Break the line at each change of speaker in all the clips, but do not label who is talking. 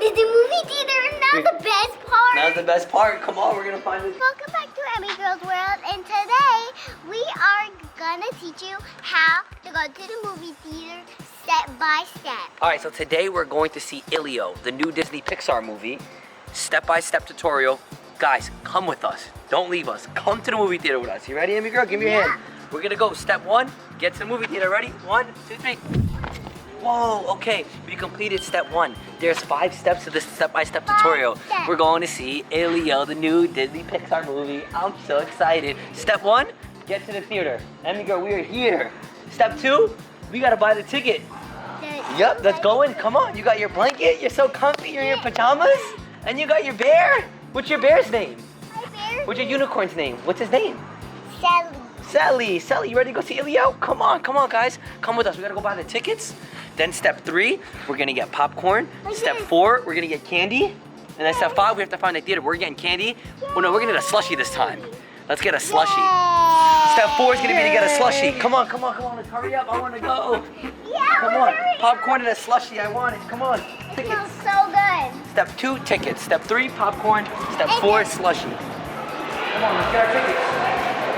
to the movie theater, and now the best part.
Now's the best part. Come on, we're gonna find it.
Welcome back to Emmy Girls World, and today we are gonna teach you how to go to the movie theater step by step.
All right, so today we're going to see Elio, the new Disney Pixar movie, step-by-step tutorial. Guys, come with us. Don't leave us. Come to the movie theater with us. You ready, Emmy girl? Give me your hand. We're gonna go step one, get to the movie theater. Ready? 1, 2, 3. Whoa, okay, we completed step one. There's 5 steps to this step-by-step tutorial.
steps.
We're going to see Elio, the new Disney Pixar movie. I'm so excited. Step 1, get to the theater. Emmy girl, we are here. Step 2, we gotta buy the ticket. Yep, let's go in. Come on, you got your blanket. You're so comfy. You're in your pajamas, and you got your bear. What's your bear's name?
My bear.
What's your unicorn's name? What's his name?
Sally.
Sally, you ready to go see Elio? Come on, guys. Come with us. We gotta go buy the tickets. Then step 3, we're gonna get popcorn. Step 4, we're gonna get candy. And then step 5, we have to find the theater. We're getting candy. Oh no, we're gonna get a slushie this time. Let's get a slushie. Step 4 is gonna be to get a slushie. Come on, let's hurry up. I wanna go.
Yeah,
Come on, popcorn and a slushie. I want it. Come on.
It
Tickets.
smells so good.
Step 2, tickets. Step 3, popcorn. Step 4, slushie. Come on, let's get our tickets.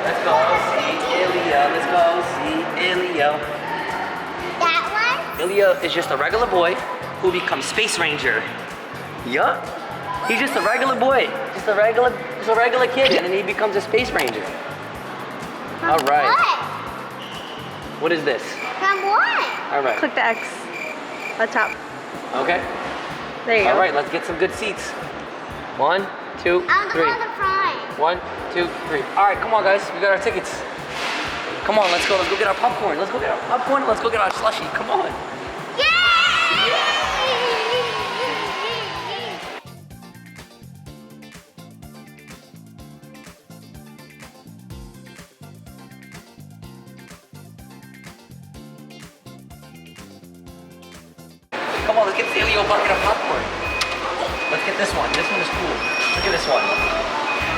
Let's go see Elio. Let's go see Elio.
That one?
Elio is just a regular boy who becomes Space Ranger. Yup. He's just a regular boy. Just a regular kid, and then he becomes a Space Ranger. All right.
What?
What is this?
From what?
All right.
Click the X at top.
Okay.
There you go.
All right, let's get some good seats. 1, 2,
I'll
3.
go to the front.
1, 2, 3. All right, come on, guys. We got our tickets. Come on, let's go. Let's go get our popcorn. Let's go get our popcorn. Let's go get our slushie. Come on. Come on, let's get the Elio bucket of popcorn. Let's get this one. This one is cool. Look at this one.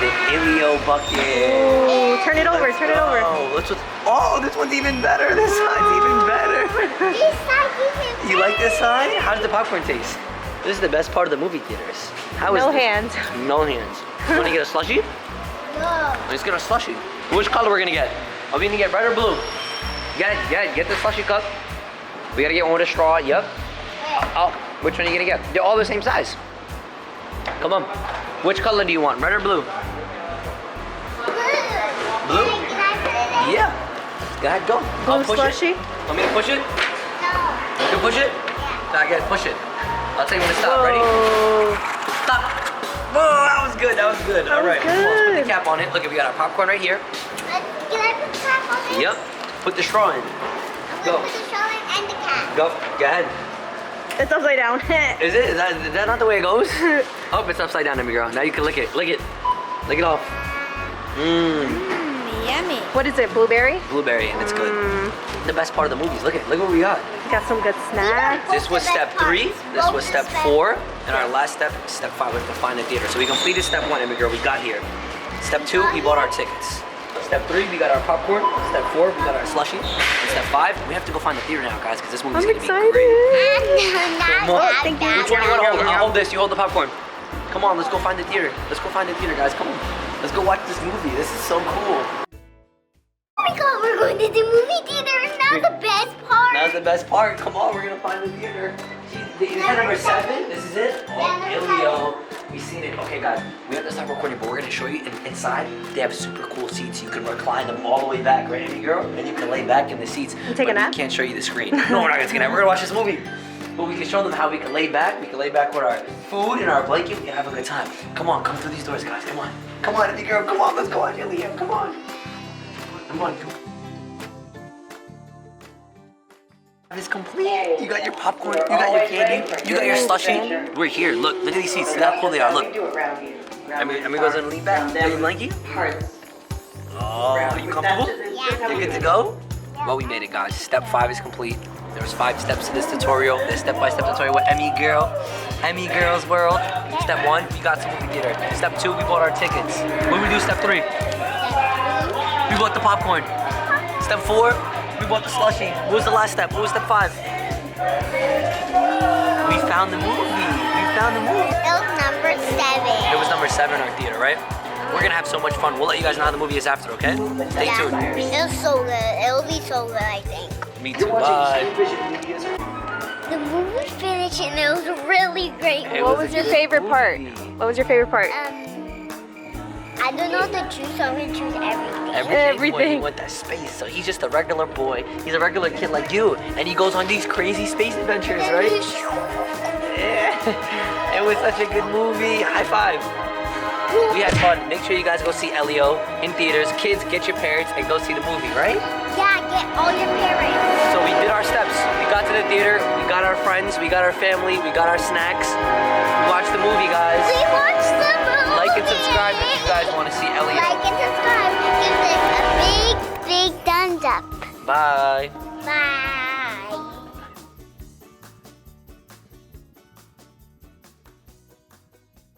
The Elio bucket.
Ooh, turn it over, turn it over.
Oh, this one's even better. This side's even better.
This side isn't
You like this side? How does the popcorn taste? This is the best part of the movie theaters. How is
No
this?
hands.
No hands. You want to get a slushie?
No.
Let's get a slushie. Which color we're gonna get? Are we gonna get red or blue? Get it. Get the slushie cup. We gotta get one with a straw. Yep. Oh, which one are you gonna get? They're all the same size. Come on. Which color do you want? Red or blue? Blue?
Can I put it in?
Yeah. Go ahead, go. I'll
Blue
push
slushie?
it. Want me to push it?
No.
You can push it?
Yeah.
I gotta push it. I'll tell you when to stop. Ready?
Whoa.
Stop. Whoa, that was good. All right.
was
Come on, let's put the
good.
cap on it. Look, we got our popcorn right here.
Can I put the cap on it?
Yep. Put the straw in.
I'm
Go.
gonna put the straw in and the cap.
Go ahead.
It's upside down.
Is that not the way it goes? Oh, it's upside down, Emmy girl. Now you can lick it. Lick it off.
Yummy.
What is it, blueberry?
Blueberry, and it's good. The best part of the movies. Look what we got.
Got some good snacks.
This was step 3. This was step 4. And our last step, step 5, we have to find the theater. So we completed step 1, Emmy girl. We got here. Step 2, we bought our tickets. Step 3, we got our popcorn. Step 4, we got our slushie. And step 5, we have to go find the theater now, guys, because this movie's
I'm
gonna
excited.
be great.
Not
Come on.
that
thank you.
bad.
Which one do you want to hold? I'll hold this. You hold the popcorn. Come on, let's go find the theater. Let's go find the theater, guys. Come on. Let's go watch this movie. This is so cool.
Oh my god, we're going to the movie theater, and now the best part.
Now's the best part. Come on, we're gonna find the theater. Is that number 7? This is it? Oh, Elio. We've seen it. Okay, guys, we have to stop recording, but we're gonna show you inside. They have super cool seats. You can recline them all the way back, right, Emmy girl? And you can lay back in the seats.
And take a
But
nap?
We can't show you the screen. No, we're not gonna take a nap. We're gonna watch this movie. But we can show them how we can lay back. We can lay back with our food and our blanket. We can have a good time. Come on, come through these doors, guys. Come on. Come on, Emmy girl. Come on, let's go watch Elio. Come on. Come on. It's complete. You got your popcorn, you got your candy, you got your slushie. We're here. Look at these seats. Look how cool they are. Look. Emmy goes and lean back. Are you blanky? Oh, are you comfortable?
Yeah.
You're good to go? Well, we made it, guys. Step 5 is complete. There's 5 steps to this tutorial. This step-by-step tutorial with Emmy Girls World. Step 1, we got to movie theater. Step 2, we bought our tickets. What did we do? Step 3, we bought the popcorn. Step 4, we bought the slushie. What was the last step? What was step 5? We found the movie. We found the movie.
It was number 7.
It was number 7 in our theater, right? We're gonna have so much fun. We'll let you guys know how the movie is after, okay? Stay tuned.
It was so good. It will be so good, I think.
Me too. Bye.
The movie finished and it was really great.
What was your favorite part? What was your favorite part?
I don't know the choose, so I'm gonna choose everything.
Everything. Boy, he went to space, so he's just a regular boy. He's a regular kid like you, and he goes on these crazy space adventures, right? Yeah. It was such a good movie. High five. We had fun. Make sure you guys go see Elio in theaters. Kids, get your parents and go see the movie, right?
Yeah, get all your parents.
So we did our steps. We got to the theater. We got our friends. We got our family. We got our snacks. We watched the movie, guys.
We watched the movie.
Like and subscribe if you guys want to see Elio.
Like and subscribe. Give this a big, big thumbs up.
Bye.
Bye.